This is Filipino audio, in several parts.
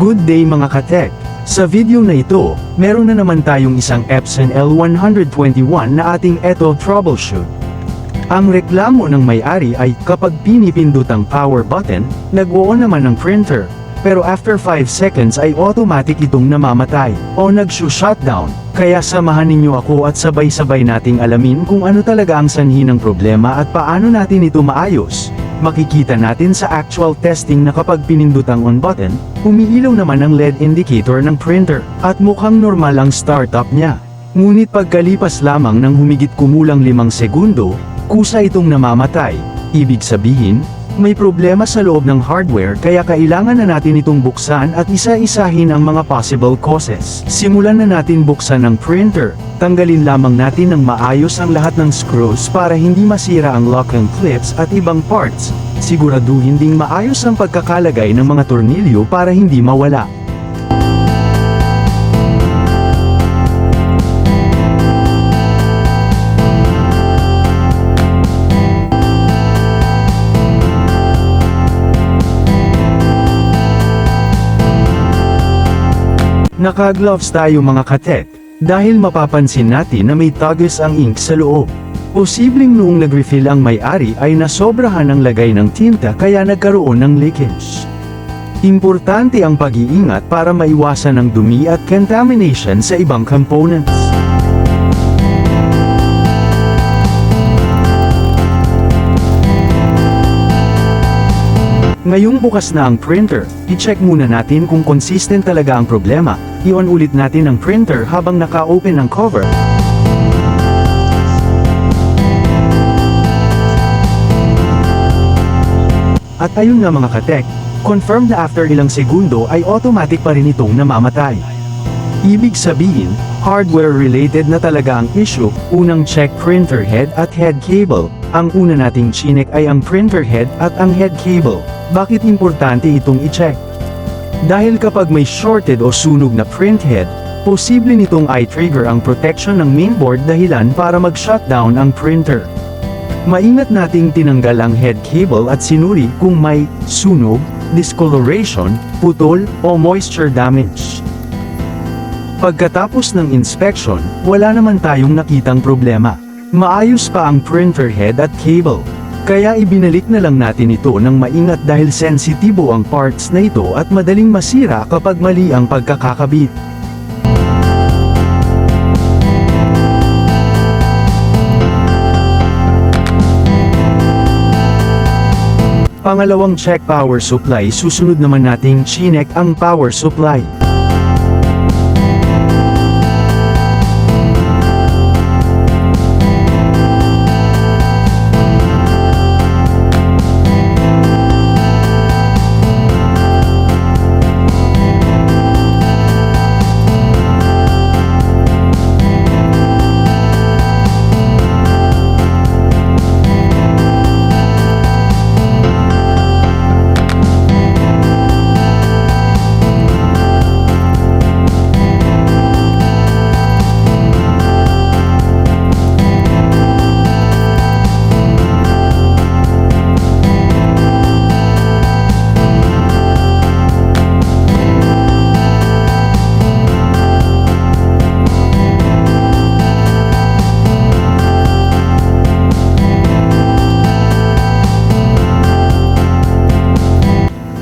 Good day mga katek! Sa video na ito, meron na naman tayong isang Epson L121 na ating troubleshoot. Ang reklamo ng may-ari ay kapag pinipindot ang power button, nag-on naman ang printer, pero after 5 seconds ay automatic itong namamatay o nag-shutdown. Kaya samahan ninyo ako at sabay-sabay nating alamin kung ano talaga ang sanhi ng problema at paano natin ito maayos. Makikita natin sa actual testing na kapag pinindot ang on button, umiilaw naman ang LED indicator ng printer, at mukhang normal ang startup niya. Ngunit pagkalipas lamang ng humigit kumulang 5 segundo, kusa itong namamatay. Ibig sabihin, may problema sa loob ng hardware kaya kailangan na natin itong buksan at isa-isahin ang mga possible causes. Simulan na natin buksan ang printer. Tanggalin lamang natin ng maayos ang lahat ng screws para hindi masira ang locking clips at ibang parts. Siguraduhin ding maayos ang pagkakalagay ng mga tornilyo para hindi mawala. Naka-gloves tayo mga katek, dahil mapapansin natin na may tagis ang ink sa loob. Posibleng noong nag-refill ang may-ari ay nasobrahan ang lagay ng tinta kaya nagkaroon ng leakage. Importante ang pag-iingat para maiwasan ang dumi at contamination sa ibang components. Ngayong bukas na ang printer, i-check muna natin kung consistent talaga ang problema. I-on ulit natin ang printer habang naka-open ang cover. At ayun nga mga katek, confirm na after ilang segundo ay automatic pa rin itong namamatay. Ibig sabihin, hardware-related na talaga ang issue. Unang check printer head at head cable. Ang una nating chinek ay ang printer head at ang head cable. Bakit importante itong i-check? Dahil kapag may shorted o sunog na print head, posible nitong i-trigger ang protection ng mainboard dahilan para mag-shutdown ang printer. Maingat nating tinanggal ang head cable at sinuri kung may sunog, discoloration, putol, o moisture damage. Pagkatapos ng inspection, wala naman tayong nakitang problema. Maayos pa ang printer head at cable. Kaya ibinalik na lang natin ito ng maingat dahil sensitibo ang parts na ito at madaling masira kapag mali ang pagkakakabit. Pangalawang check power supply. Susunod naman nating chinek ang power supply.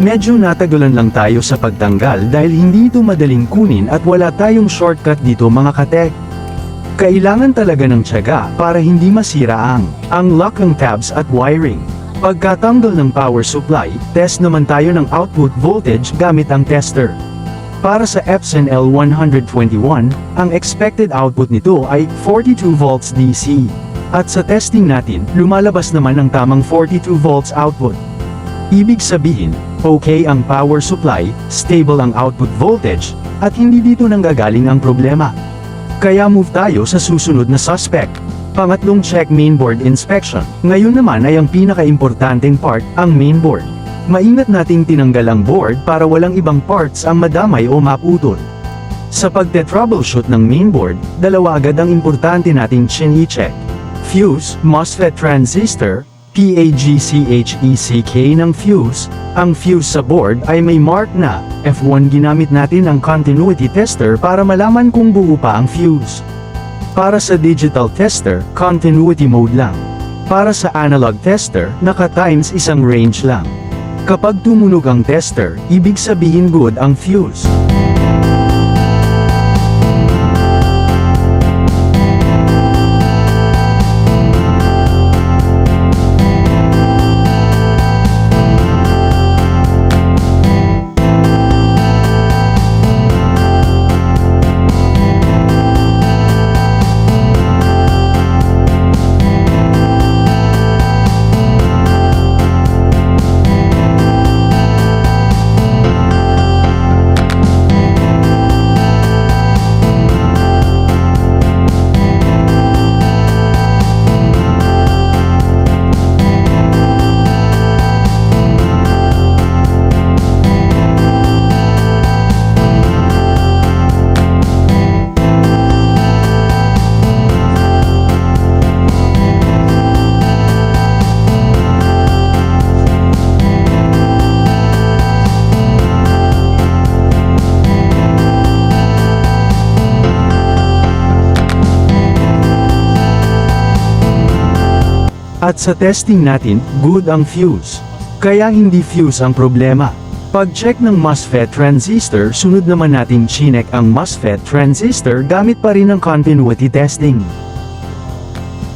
Medyo natagalan lang tayo sa pagtanggal dahil hindi ito madaling kunin at wala tayong shortcut dito mga katek. Kailangan talaga ng tiyaga para hindi masira ang locking tabs at wiring. Pagkatanggal ng power supply, test naman tayo ng output voltage gamit ang tester. Para sa Epson L121, ang expected output nito ay 42 volts DC. At sa testing natin, lumalabas naman ang tamang 42 volts output. Ibig sabihin, okay ang power supply, stable ang output voltage, at hindi dito nanggagaling ang problema. Kaya move tayo sa susunod na suspect. Pangatlong check mainboard inspection. Ngayon naman ay ang pinaka-importanteng part, ang mainboard. Maingat nating tinanggal ang board para walang ibang parts ang madamay o maputol. Sa pagte-troubleshoot ng mainboard, dalawa agad ang importante nating chine-check. Fuse, MOSFET transistor, PAGCHECK ng fuse. Ang fuse sa board ay may mark na F1. Ginamit natin ang continuity tester para malaman kung buo pa ang fuse. Para sa digital tester, continuity mode lang. Para sa analog tester, naka-times isang range lang. Kapag tumunog ang tester, ibig sabihin good ang fuse. At sa testing natin, good ang fuse. Kaya hindi fuse ang problema. Pag-check ng MOSFET transistor, sunod naman natin chinek ang MOSFET transistor gamit pa rin ang continuity testing.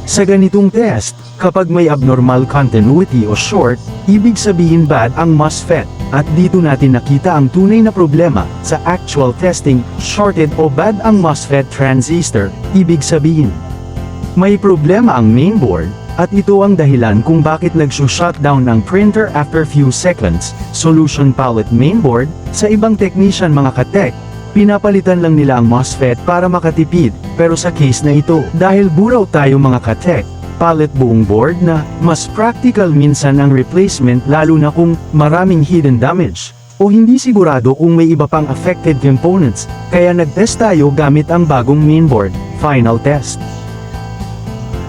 Sa ganitong test, kapag may abnormal continuity o short, ibig sabihin bad ang MOSFET. At dito natin nakita ang tunay na problema. Sa actual testing, shorted o bad ang MOSFET transistor, ibig sabihin may problema ang mainboard. At ito ang dahilan kung bakit nag-shutdown ang printer after few seconds. Solution palette mainboard. Sa ibang technician mga katek, pinapalitan lang nila ang MOSFET para makatipid, pero sa case na ito, dahil buraw tayo mga katek, palette buong board na, mas practical minsan ang replacement lalo na kung maraming hidden damage, o hindi sigurado kung may iba pang affected components, kaya nag-test tayo gamit ang bagong mainboard. Final test.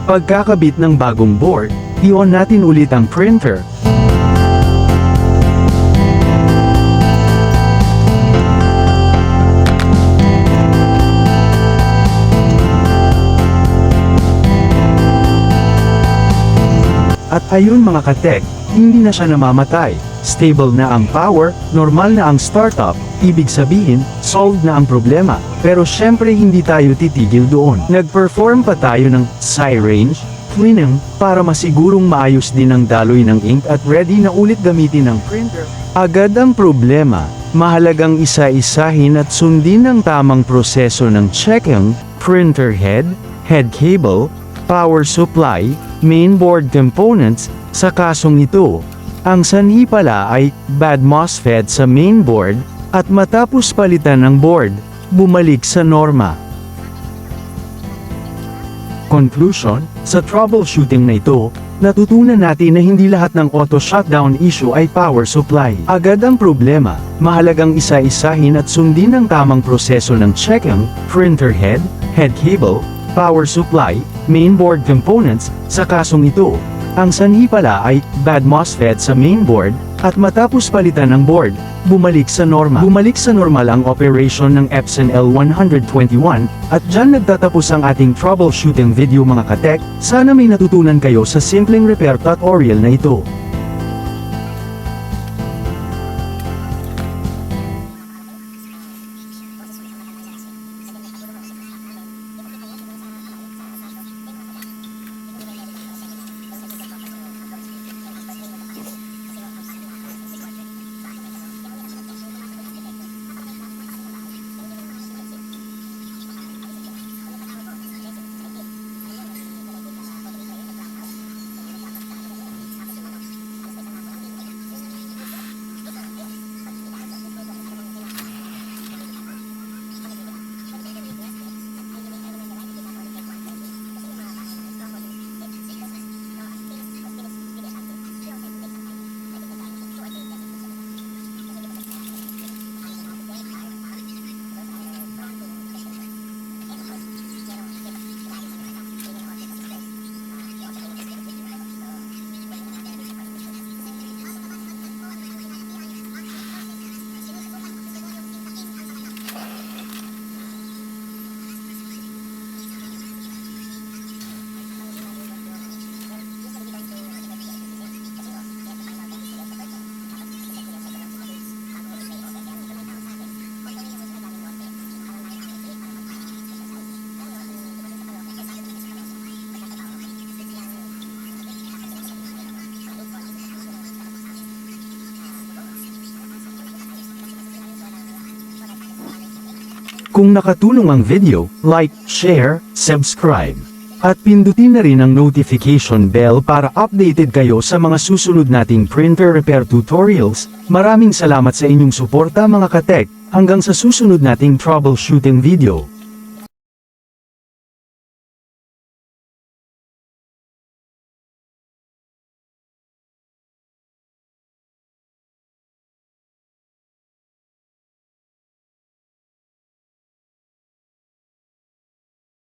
Pagkakabit ng bagong board, i-on natin ulit ang printer. At ayun mga katek, hindi na siya namamatay. Stable na ang power, normal na ang startup, ibig sabihin, solved na ang problema. Pero syempre hindi tayo titigil doon. Nag-perform pa tayo ng range cleaning para masigurong maayos din ang daloy ng ink at ready na ulit gamitin ng printer. Agad ang problema, mahalagang isa-isahin at sundin ang tamang proseso ng checking, printer head, head cable, power supply, mainboard components. Sa kasong ito, ang sanhi pala ay bad MOSFET sa mainboard, at matapos palitan ng board, bumalik sa norma. Conclusion, sa troubleshooting na ito, natutunan natin na hindi lahat ng auto shutdown issue ay power supply. Agad ang problema, mahalagang isa-isahin at sundin ang tamang proseso ng checking, printer head, head cable, power supply, mainboard components. Sa kasong ito, ang sanhi pala ay bad MOSFET sa mainboard, at matapos palitan ng board, bumalik sa norma. Bumalik sa normal ang operation ng Epson L121, at dyan nagtatapos ang ating troubleshooting video mga katek. Sana may natutunan kayo sa simpleng repair tutorial na ito. Kung nakatulong ang video, like, share, subscribe. At pindutin na rin ang notification bell para updated kayo sa mga susunod nating printer repair tutorials. Maraming salamat sa inyong suporta mga katek, hanggang sa susunod nating troubleshooting video.